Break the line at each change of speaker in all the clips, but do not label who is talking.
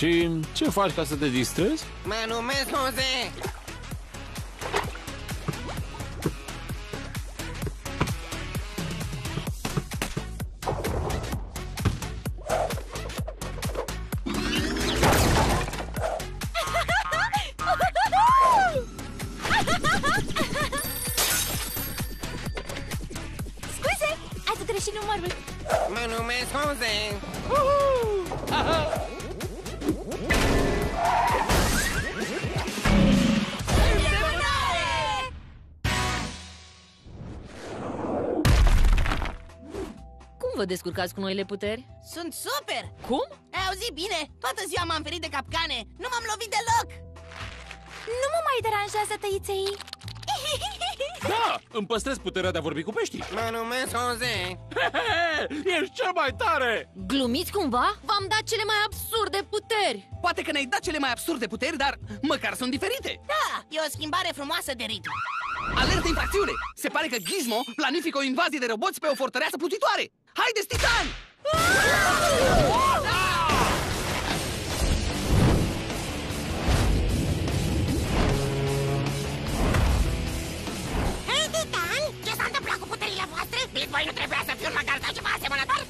Și ce faci ca să te distrezi?
Mă numesc Jose.
Scuze, ați greșit numărul.
Mă numesc Jose.
Cum vă descurcați cu noile puteri?
Sunt super!
Cum?
Ai auzit bine? Toată ziua m-am ferit de capcane. Nu m-am lovit deloc.
Nu mă mai deranjează tăiței.
Da, îmi păstrez puterea de a vorbi cu peștii.
Mă numesc Jose.
Ești cel mai tare!
Glumiți cumva? V-am dat cele mai absurde puteri.
Poate că ne-ai dat cele mai absurde puteri, dar măcar sunt diferite.
Da, e o schimbare frumoasă de ritm.
Alertă infracțiune! Se pare că Gizmo planifică o invazie de roboți pe o fortăreață plutitoare! Haideți, titani!
Hei, Titan! Ce s-a întâmplat cu puterile voastre? Bitboy nu trebuia să fiu un măcar sau ceva asemănător?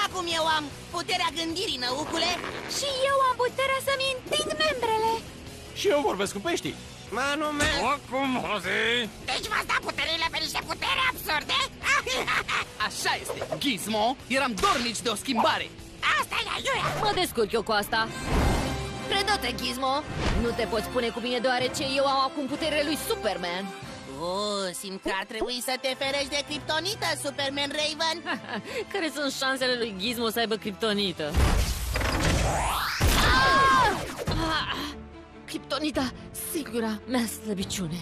Acum eu am puterea gândirii, năucule.
Și eu am puterea să-mi întind membrele.
Și eu vorbesc cu peștii.
Mă numesc...
Acum, Jose!
Deci v-ați dat puterile pe niște puteri absurde?
Așa este, Gizmo! Eram dornici de o schimbare!
Asta e aiurea!
Mă descurc eu cu asta. Predă-te, Gizmo! Nu te poți pune cu mine deoarece eu am acum puterea lui Superman.
Simt că ar trebui să te ferești de criptonită, Superman Raven.
Care sunt șansele lui Gizmo să aibă criptonită? Criptonita, singura mea slăbiciune.